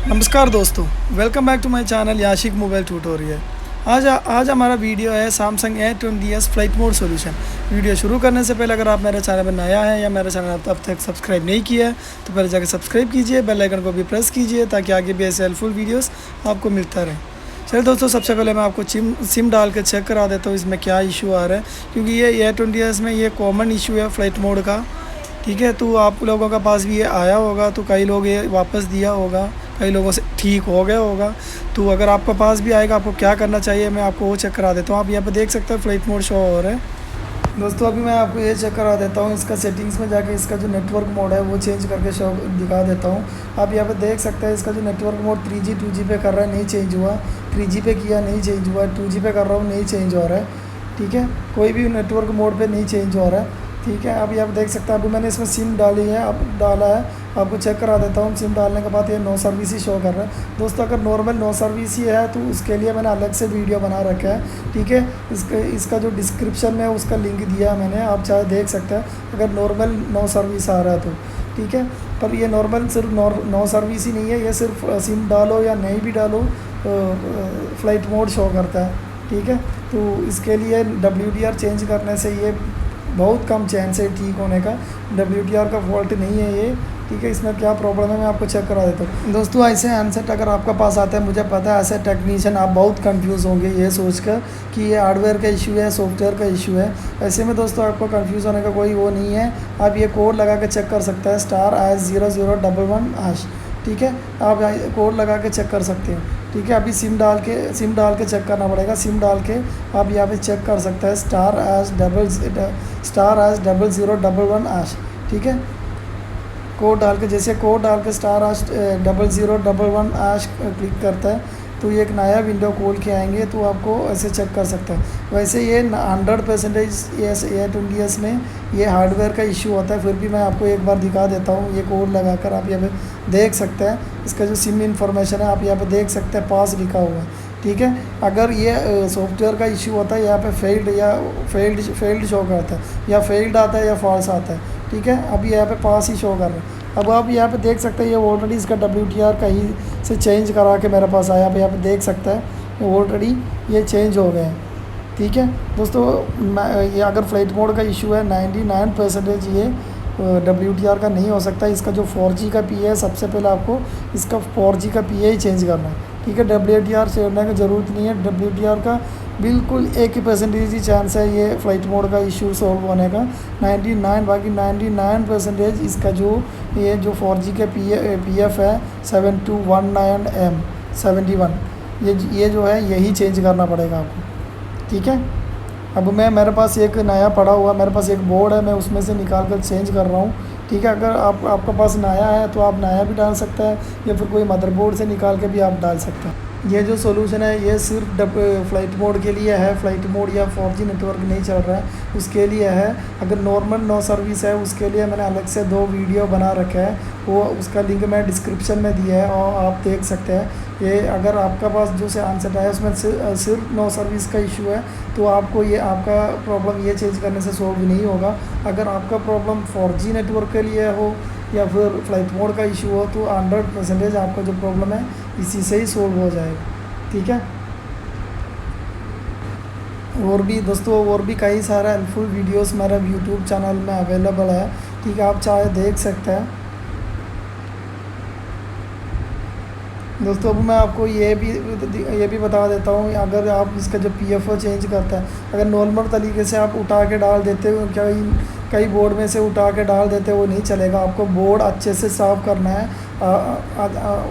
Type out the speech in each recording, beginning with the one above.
नमस्कार दोस्तों, welcome back to my channel Yashik mobile tutorial. आज हमारा वीडियो है Samsung A20s flight mode solution. Video शुरू करने से पहले अगर आप मेरे चैनल पर नया है या मेरा चैनल अब तक सब्सक्राइब नहीं किया है तो पहले जाकर सब्सक्राइब कीजिए, बेल आइकन को भी प्रेस कीजिए ताकि आगे भी ऐसे हेल्पफुल वीडियोस आपको मिलता रहे। चलिए दोस्तों, सबसे पहले मैं आपको सिम डाल के चेक करा देता हूँ इसमें क्या इशू आ रहा है, क्योंकि ये A20s में ये कॉमन इशू है फ्लाइट मोड का। ठीक है, तो आप लोगों का पास भी ये आया होगा, तो कई लोग ये वापस दिया होगा, कई लोगों से ठीक हो गया होगा। तो अगर आपके पास भी आएगा, आपको क्या करना चाहिए मैं आपको वो चेक करा देता हूँ। आप यहाँ पे देख सकते हैं फ्लाइट मोड शो हो रहा है। दोस्तों अभी मैं आपको ये चेक करा देता हूँ, इसका सेटिंग्स में जाके इसका जो नेटवर्क मोड है वो चेंज करके शो दिखा देता हूँ। आप यहाँ पे देख सकते हैं इसका जो नेटवर्क मोड 3G 2G पे कर रहा है, नहीं चेंज हुआ। 3G पे किया, नहीं चेंज हुआ। 2G पे कर रहा हूँ, नहीं चेंज हो रहा है। ठीक है, कोई भी नेटवर्क मोड पे नहीं चेंज हो रहा है। ठीक है, अभी आप देख सकते हैं अभी मैंने इसमें सिम डाली है, अब डाला है। आपको चेक करा देता हूँ। सिम डालने के बाद ये नो सर्विस ही शो कर रहा है। दोस्तों अगर नॉर्मल नो सर्विस ही है तो उसके लिए मैंने अलग से वीडियो बना रखा है। ठीक है, इसका जो डिस्क्रिप्शन में उसका लिंक दिया है मैंने, आप चाहे देख सकते हैं अगर नॉर्मल नो सर्विस आ रहा है तो। ठीक है, पर ये नॉर्मल सिर्फ नो सर्विस ही नहीं है, ये सिर्फ सिम डालो या नहीं भी डालो फ्लाइट मोड शो करता है। ठीक है, तो इसके लिए WDR चेंज करने से ये बहुत कम चांस है ठीक होने का। WDR का फॉल्ट नहीं है ये। ठीक है, इसमें क्या प्रॉब्लम है मैं आपको चेक करा देता हूँ। दोस्तों ऐसे हैंडसेट अगर आपका पास आता है, मुझे पता है ऐसे टेक्नीशियन आप बहुत कंफ्यूज होंगे ये सोचकर कि ये हार्डवेयर का इशू है, सॉफ्टवेयर का इशू है। ऐसे में दोस्तों आपको कंफ्यूज होने का कोई वो नहीं है। आप ये कोड लगा के चेक कर सकते हैं, *0011#। ठीक है, आप कोड लगा के चेक कर सकते हैं। ठीक है, अभी सिम डाल के चेक करना पड़ेगा। सिम डाल के आप यहाँ पे चेक कर सकते हैं *0011#। ठीक है, कोड डाल के जैसे कोड डाल के *0011# क्लिक करता है तो ये एक नया विंडो खोल के आएंगे, तो आपको ऐसे चेक कर सकते हैं। वैसे ये 100% ये A20s में ये हार्डवेयर का इशू होता है, फिर भी मैं आपको एक बार दिखा देता हूँ। ये कोड लगाकर आप यहाँ पे देख सकते हैं, इसका जो सिम इंफॉर्मेशन है आप यहाँ पे देख सकते हैं, पास लिखा हुआ है। ठीक है, अगर ये सॉफ्टवेयर का इशू होता है यहाँ पे फेल्ड शो करता है, या फेल्ड आता है या फॉल्स आता है। ठीक है, अभी यहाँ पे पास ही शो कर रहा है। अब आप यहाँ पे देख सकते हैं ये ऑलरेडी इसका WDR कहीं से चेंज करा के मेरे पास आया। आप यहाँ पे देख सकते हैं ऑलरेडी ये चेंज हो गए हैं। ठीक है दोस्तों, ये अगर फ्लाइट मोड का इशू है 99% ये WDR का नहीं हो सकता। इसका जो 4G का PA है, सबसे पहले आपको इसका 4G का PA ही चेंज करना है। ठीक है, WDR चेंजने की ज़रूरत नहीं है। WDR का बिल्कुल 1% ही चांस है ये फ्लाइट मोड का इशू सॉल्व होने का। 99% इसका जो ये जो 4G के PF है 7219M71, ये जो है यही चेंज करना पड़ेगा आपको। ठीक है, अब मेरे पास एक नया पड़ा हुआ, मेरे पास एक बोर्ड है, मैं उसमें से निकाल कर चेंज कर रहा हूँ। ठीक है, अगर आपके पास नया है तो आप नया भी डाल सकते हैं, या फिर कोई मदरबोर्ड से निकाल के भी आप डाल सकते हैं। ये जो सोल्यूशन है ये सिर्फ फ्लाइट मोड के लिए है। फ्लाइट मोड या 4G नेटवर्क नहीं चल रहा है उसके लिए है। अगर नॉर्मल नो सर्विस है उसके लिए मैंने अलग से 2 वीडियो बना रखा है, वो उसका लिंक मैं डिस्क्रिप्शन में दिया है और आप देख सकते हैं। ये अगर आपका पास जो से आंसर आया उसमें सिर्फ नो सर्विस का इशू है तो आपको ये आपका प्रॉब्लम ये चेंज करने से सॉल्व नहीं होगा। अगर आपका प्रॉब्लम 4G नेटवर्क के लिए हो या फिर फ्लाइट मोड का इशू हो तो 100% आपका जो प्रॉब्लम है इसी से ही सॉल्व हो जाएगा। ठीक है, और भी दोस्तों और भी कई सारा हेल्पफुल वीडियोस मेरा यूट्यूब चैनल में अवेलेबल है। ठीक है, आप चाहे देख सकते हैं। दोस्तों अब मैं आपको ये भी बता देता हूँ, अगर आप इसका जो PFO चेंज करता है, अगर नॉर्मल तरीके से आप उठा के डाल देते हो, कई बोर्ड में से उठा के डाल देते वो नहीं चलेगा। आपको बोर्ड अच्छे से साफ़ करना है,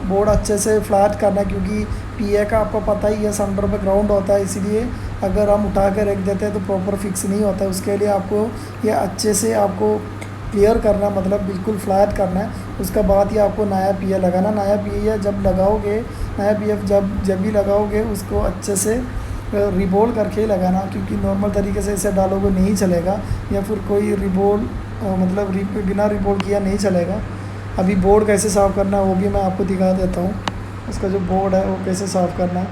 बोर्ड अच्छे से फ्लैट करना है, क्योंकि PA का आपको पता ही है सेंटर पे ग्राउंड होता है, इसीलिए अगर हम उठा के रख देते हैं तो प्रॉपर फिक्स नहीं होता है। उसके लिए आपको ये अच्छे से आपको क्लियर करना, मतलब बिल्कुल फ्लैट करना है। उसके बाद ही आपको नया PA लगाना। नया PA जब लगाओगे, नया PF जब भी लगाओगे उसको अच्छे से रिबोल करके ही लगाना, क्योंकि नॉर्मल तरीके से इसे डालोगे नहीं चलेगा, या फिर कोई मतलब बिना रिबोल किया नहीं चलेगा। अभी बोर्ड कैसे साफ़ करना है वो भी मैं आपको दिखा देता हूँ। उसका जो बोर्ड है वो कैसे साफ़ करना है।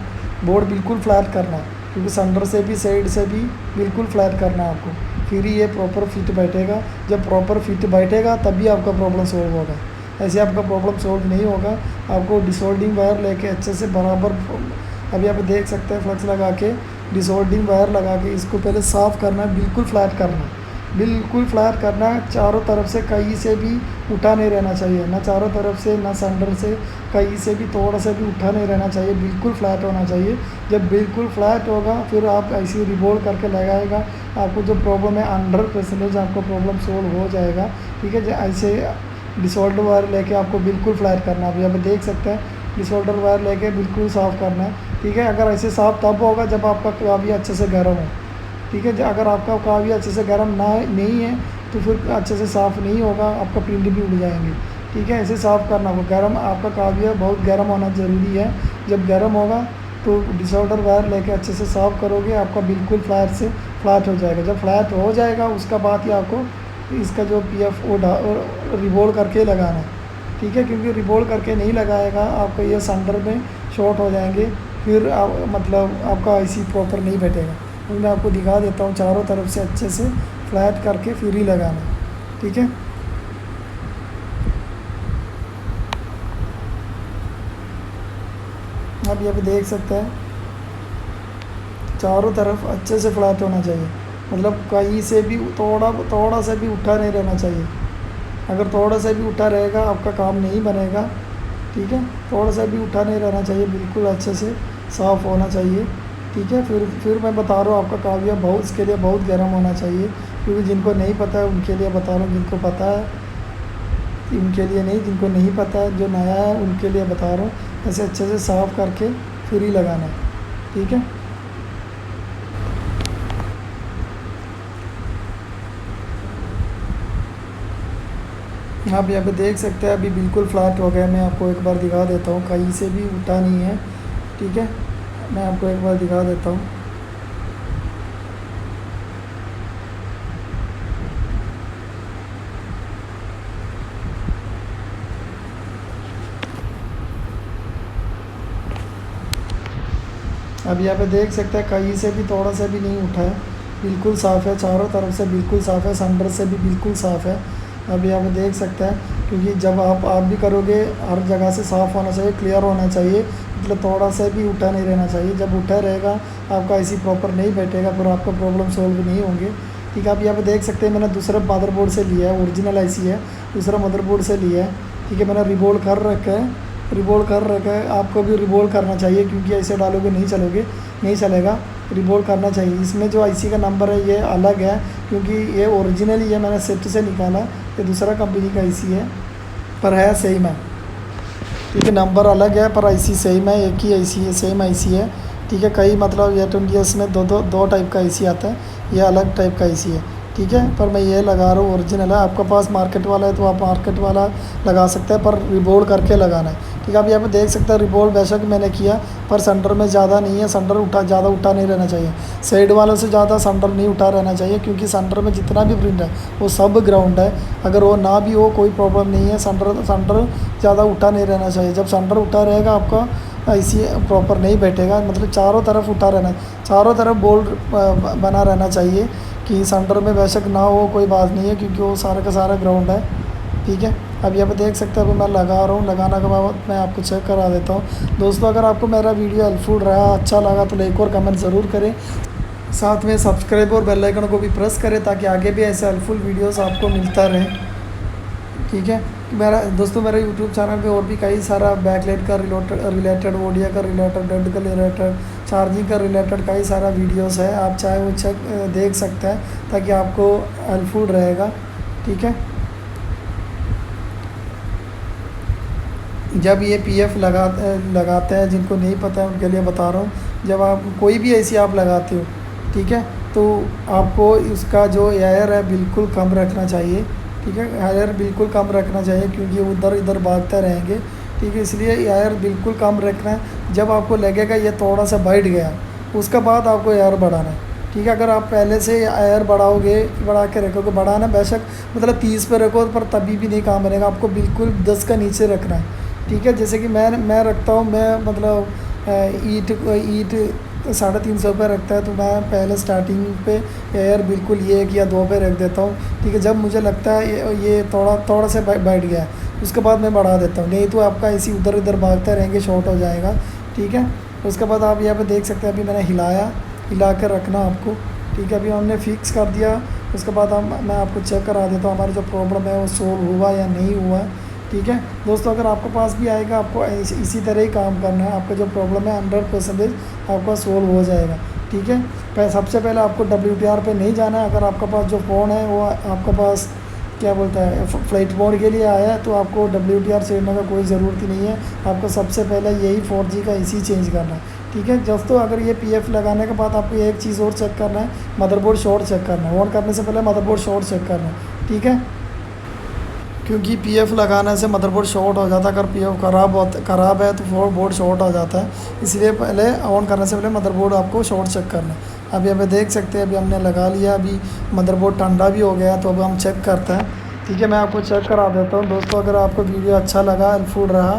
बोर्ड बिल्कुल फ्लैट करना है, क्योंकि सेंटर से भी साइड से भी बिल्कुल फ्लैट करना है आपको, फिर ही ये प्रॉपर फिट बैठेगा। जब प्रॉपर फिट बैठेगा तभी आपका प्रॉब्लम सॉल्व होगा। ऐसे आपका प्रॉब्लम सॉल्व नहीं होगा। आपको डिसोल्डिंग वायर लेके अच्छे से बराबर, अभी आप देख सकते हैं फ्लक्स लगा के डिसोल्डिंग वायर लगा के इसको पहले साफ़ करना है, बिल्कुल फ्लैट करना है, बिल्कुल फ्लैट करना है। चारों तरफ से कहीं से भी उठा नहीं रहना चाहिए, ना चारों तरफ से ना सेंटर से, कहीं से भी थोड़ा सा भी उठा नहीं रहना चाहिए, बिल्कुल फ्लैट होना चाहिए। जब बिल्कुल फ्लैट होगा फिर आप ऐसे रिवोल्व करके लगाएगा, आपको जो प्रॉब्लम है 100% आपको प्रॉब्लम सोल्व हो जाएगा। ठीक है, ऐसे डिसऑर्डर वायर लेके आपको बिल्कुल फ्लैट करना है। अभी आप देख सकते हैं डिसऑर्डर वायर लेके बिल्कुल साफ़ करना है। ठीक है, अगर ऐसे साफ़ तब होगा जब आपका काफ़ी अच्छे से गर्म हो। ठीक है, अगर आपका काफ़ी अच्छे से गर्म ना नहीं है तो फिर अच्छे से साफ़ नहीं होगा, आपका प्रिंट भी उड़ जाएंगे। ठीक है, ऐसे साफ़ करना होगा। गर्म आपका काव्य बहुत गर्म होना ज़रूरी है। जब गर्म होगा तो डिसऑर्डर वायर लेके अच्छे से साफ़ करोगे, आपका बिल्कुल फ्लैट से फ्लैट हो जाएगा। जब फ्लैट हो जाएगा उसका बाद ही आपको इसका जो PF वो रिवोल्व करके लगाना है। ठीक है, क्योंकि रिवोल्व करके नहीं लगाएगा आपको ये सेंटर में शॉर्ट हो जाएंगे, फिर मतलब आपका IC प्रॉपर नहीं बैठेगा। तो मैं आपको दिखा देता हूँ, चारों तरफ से अच्छे से फ्लैट करके फिर ही लगाना है। ठीक है, आप यहाँ पे देख सकते हैं चारों तरफ अच्छे से फ्लैट होना चाहिए, मतलब कहीं से भी थोड़ा सा भी उठा नहीं रहना चाहिए। अगर थोड़ा सा भी उठा रहेगा आपका काम नहीं बनेगा। ठीक है, थोड़ा सा भी उठा नहीं रहना चाहिए, बिल्कुल अच्छे से साफ़ होना चाहिए। ठीक है, फिर मैं बता रहा हूँ आपका काव्य बहुत इसके लिए बहुत गर्म होना चाहिए, क्योंकि जिनको नहीं पता है उनके लिए बता रहा हूँ, जिनको पता है उनके लिए नहीं, जिनको नहीं पता है जो नया है उनके लिए बता रहा हूँ। ऐसे अच्छे से साफ़ करके फिर ही लगाना है। ठीक है, आप यहाँ पे देख सकते हैं अभी बिल्कुल फ्लैट हो गया। मैं आपको एक बार दिखा देता हूँ, कहीं से भी उठा नहीं है। ठीक है, मैं आपको एक बार दिखा देता हूँ। अब यहाँ पे देख सकते हैं कहीं से भी थोड़ा सा भी नहीं उठा है, बिल्कुल साफ़ है, चारों तरफ से बिल्कुल साफ़ है, सेंटर से भी बिल्कुल साफ़ है। अब यहाँ पे देख सकते हैं, क्योंकि जब आप भी करोगे हर जगह से साफ़ होना चाहिए, क्लियर होना चाहिए, मतलब थोड़ा सा भी उठा नहीं रहना चाहिए। जब उठा रहेगा आपका IC प्रॉपर नहीं बैठेगा, फिर आपका प्रॉब्लम सॉल्व नहीं होंगे। ठीक है, आप यहाँ पे देख सकते हैं मैंने दूसरा मदरबोर्ड से लिया है, ओरिजिनल IC है, दूसरा मदरबोर्ड से लिया है। ठीक है, मैंने रिवोल्व कर रखा है, रिवोल्व कर रखा है। आपको भी रिवोल्व करना चाहिए, क्योंकि ऐसे डालोगे नहीं चलेगा, रिवोल्व करना चाहिए। इसमें जो IC का नंबर है ये अलग है, क्योंकि ये ओरिजिनल ही है, मैंने सेट से निकाला, ये दूसरा कंपनी का IC है, पर है सेम है। ठीक है, नंबर अलग है पर IC सेम है, एक ही IC है, सेम IC है। ठीक है, कई मतलब ये 20 ईयर्स में दो टाइप का IC आता है, ये अलग टाइप का IC है। ठीक है, पर मैं ये लगा रहा हूँ ओरिजिनल है। आपके पास मार्केट वाला है तो आप मार्केट वाला लगा सकते हैं, पर रिवोल्व करके लगाना है। ठीक है, आप यहाँ पे देख सकते हैं रिवोल्व बेशक मैंने किया, पर सेंटर में ज़्यादा नहीं है, सेंटर ज़्यादा उठा नहीं रहना चाहिए, साइड वालों से ज़्यादा सेंटर नहीं उठा रहना चाहिए, क्योंकि सेंटर में जितना भी प्रिंट है वो सब ग्राउंड है। अगर वो ना भी हो कोई प्रॉब्लम नहीं है, सेंटर ज़्यादा उठा नहीं रहना चाहिए। जब सेंटर उठा रहेगा आपका IC प्रॉपर नहीं बैठेगा, मतलब चारों तरफ उठा रहना, चारों तरफ बोल्ड बना रहना चाहिए, कि सेंटर में बेशक ना हो कोई बात नहीं है, क्योंकि वो सारा का सारा ग्राउंड है। ठीक है, अब यहाँ पे देख सकते हैं अभी मैं लगा रहा हूँ, लगाने के बाद मैं आपको चेक करा देता हूँ। दोस्तों, अगर आपको मेरा वीडियो हेल्पफुल रहा, अच्छा लगा तो लाइक और कमेंट ज़रूर करें, साथ में सब्सक्राइब और बेल आइकन को भी प्रेस करें, ताकि आगे भी ऐसे हेल्पफुल वीडियोस आपको मिलता रहे। ठीक है, मेरा यूट्यूब चैनल पे और भी कई सारा बैकलाइट का रिलेटेड, ODI का रिलेटेड, डेड का रिलेटेड, चार्जिंग का रिलेटेड कई सारा वीडियोस है, आप चाहे वो देख सकते हैं, ताकि आपको हेल्पफुल रहेगा। ठीक है, जब ये PF लगाते हैं, जिनको नहीं पता है उनके लिए बता रहा हूँ, जब आप कोई भी IC आप लगाते हो, ठीक है, तो आपको इसका जो एयर है बिल्कुल कम रखना चाहिए। ठीक है, एयर बिल्कुल कम रखना चाहिए, क्योंकि उधर इधर भागते रहेंगे। ठीक है, इसलिए एयर बिल्कुल कम रखना है। जब आपको लगेगा ये थोड़ा सा बैठ गया, उसके बाद आपको एयर बढ़ाना है। ठीक है, अगर आप पहले से एयर बढ़ा के रखोगे, बढ़ाना बेशक मतलब 30 पे रखो, पर तभी भी नहीं काम बनेगा, आपको बिल्कुल 10 का नीचे रखना है। ठीक है, जैसे कि मैं रखता हूँ, मैं मतलब ईट ₹350 रखता है, तो मैं पहले स्टार्टिंग पे एयर बिल्कुल 1 या 2 पे रख देता हूँ, ठीक है। जब मुझे लगता है ये थोड़ा थोड़ा सा बैठ गया है, उसके बाद मैं बढ़ा देता हूँ, नहीं तो आपका एसी उधर इधर भागते रहेंगे, शॉर्ट हो जाएगा, ठीक है। उसके बाद आप यहाँ पे देख सकते हैं, अभी मैंने हिला कर रखना आपको, ठीक है। अभी हमने फिक्स कर दिया, उसके बाद मैं आपको चेक करा देता हूँ हमारा जो प्रॉब्लम है वो सोल्व हुआ या नहीं हुआ, ठीक है। दोस्तों अगर आपके पास भी आएगा, आपको इसी तरह ही काम करना है, आपका जो प्रॉब्लम है 100% आपका सोल्व हो जाएगा, ठीक है। सबसे पहले आपको WTR पे नहीं जाना है। अगर आपके पास जो फ़ोन है वो आपके पास क्या बोलता है फ्लाइट मोड के लिए आया है, तो आपको WTR छेड़ने का कोई ज़रूरत ही नहीं है। आपको सबसे पहले यही 4G का इसी चेंज करना है, ठीक है। दोस्तों अगर ये PF लगाने के बाद आपको एक चीज़ और चेक करना है, मदरबोर्ड शॉर्ट चेक करना है। ऑन करने से पहले मदरबोर्ड शॉर्ट चेक करना है, ठीक है, क्योंकि PF लगाने से मदरबोर्ड शॉर्ट हो जाता है। अगर PF ख़राब है तो बोर्ड शॉर्ट हो जाता है, इसलिए पहले ऑन करने से पहले मदरबोर्ड आपको शॉर्ट चेक करना है। अभी अभी देख सकते हैं, अभी हमने लगा लिया, अभी मदरबोर्ड ठंडा भी हो गया, तो अब हम चेक करते हैं, ठीक है। मैं आपको चेक करा देता हूँ। दोस्तों अगर आपको वीडियो अच्छा लगा, हेल्पफुल रहा,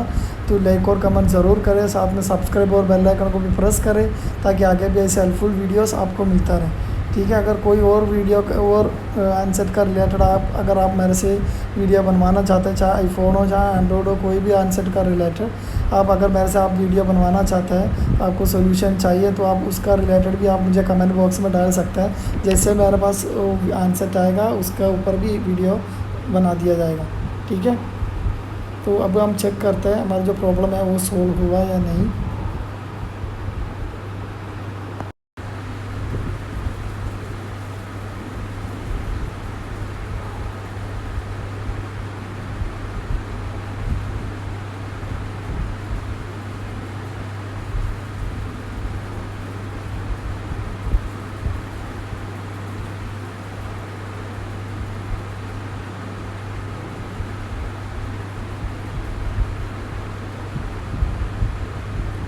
तो लाइक और कमेंट ज़रूर करें, साथ में सब्सक्राइब और बेल आइकन को भी प्रेस करें, ताकि आगे भी ऐसे हेल्पफुल वीडियोस आपको मिलता रहे, ठीक है। अगर कोई और वीडियो और हैंडसेट का रिलेटेड अगर आप मेरे से वीडियो बनवाना चाहते हैं, चाहे आईफोन हो चाहे एंड्रॉयड हो, कोई भी हैंडसेट का रिलेटेड अगर मेरे से आप वीडियो बनवाना चाहते हैं, आपको सोल्यूशन चाहिए, तो आप उसका रिलेटेड भी आप मुझे कमेंट बॉक्स में डाल सकते हैं। जैसे मेरे पास हैंडसेट आएगा, उसके ऊपर भी वीडियो बना दिया जाएगा, ठीक है। तो अब हम चेक करते हैं हमारा जो प्रॉब्लम है वो सोल्व हुआ या नहीं।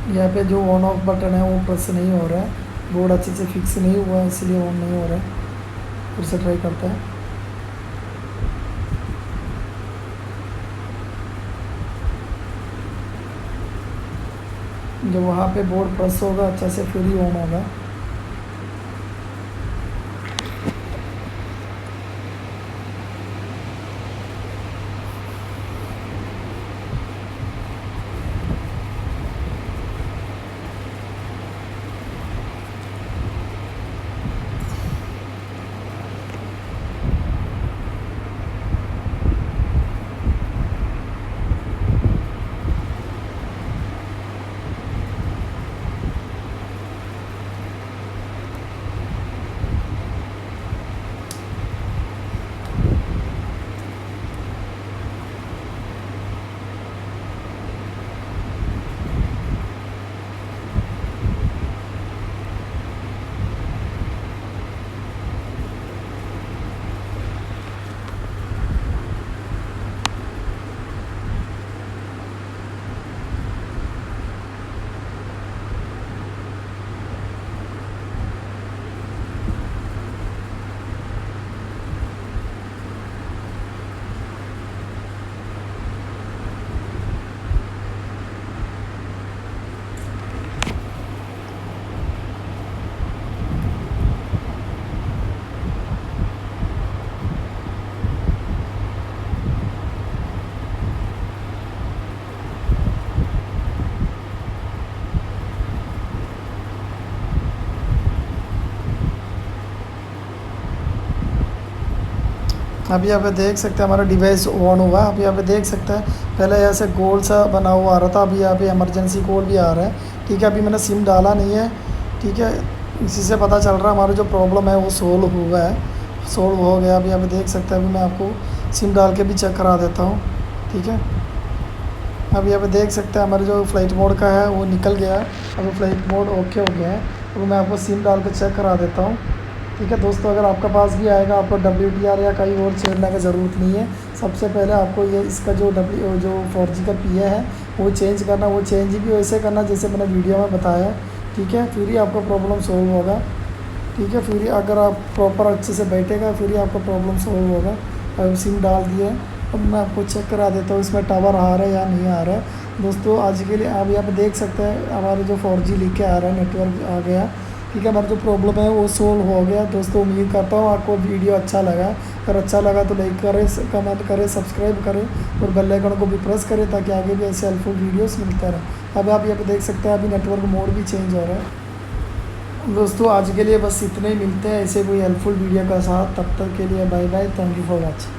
यहाँ पे जो ऑन ऑफ बटन है वो प्रेस नहीं हो रहा है, बोर्ड अच्छे से फिक्स नहीं हुआ है, इसलिए ऑन नहीं हो रहा है। फिर से ट्राई करते हैं। जब वहाँ पे बोर्ड प्रेस होगा अच्छे से, फिर ही ऑन होगा। अभी यहाँ पे देख सकते हैं हमारा डिवाइस ऑन हुआ। अभी यहाँ पे देख सकते हैं पहले ऐसे गोल सा बना हुआ आ रहा था, अभी यहाँ पे इमरजेंसी कॉल भी आ रहा है, ठीक है। अभी मैंने सिम डाला नहीं है, ठीक है। इसी से पता चल रहा है हमारा जो प्रॉब्लम है वो सोल्व हुआ है, सोल्व हो गया। अभी यहाँ पे देख सकते हैं, अभी मैं आपको सिम डाल के भी चेक करा देता हूँ, ठीक है। अभी यहाँ पे देख सकते हैं हमारे जो फ़्लाइट मोड का है वो निकल गया है, अभी फ़्लाइट मोड ओके हो गया है। अब मैं आपको सिम डाल के चेक करा देता हूँ, ठीक है। दोस्तों अगर आपके पास भी आएगा, आपको WTR या कहीं और छेड़ने की ज़रूरत नहीं है। सबसे पहले आपको ये इसका जो 4G का PA है वो चेंज करना, वो चेंज भी वैसे करना जैसे मैंने वीडियो में बताया, ठीक है। फिर ही आपका प्रॉब्लम सोल्व होगा, ठीक है। फिर ही अगर आप प्रॉपर अच्छे से बैठेगा, फिर ही आपका प्रॉब्लम सोल्व होगा। अब सिम डाल दिए, अब मैं आपको चेक करा देता हूँ इसमें टावर आ रहा है या नहीं आ रहा है। दोस्तों आज के लिए अभी आप देख सकते हैं हमारे जो 4G लिख के आ रहा है, नेटवर्क आ गया। ठीक है, हमारा जो प्रॉब्लम है वो सोल्व हो गया। दोस्तों उम्मीद करता हूँ आपको वीडियो अच्छा लगा। अगर अच्छा लगा तो लाइक करें, कमेंट करें, सब्सक्राइब करें और बेल आइकन को भी प्रेस करें ताकि आगे भी ऐसे हेल्पफुल वीडियोस मिलते रहें। अब आप यहाँ पे देख सकते हैं अभी नेटवर्क मोड भी चेंज हो रहा है। दोस्तों आज के लिए बस इतने ही, मिलते हैं ऐसे कोई हेल्पफुल वीडियो का साथ। तब तक के लिए bye bye, thank you for watching.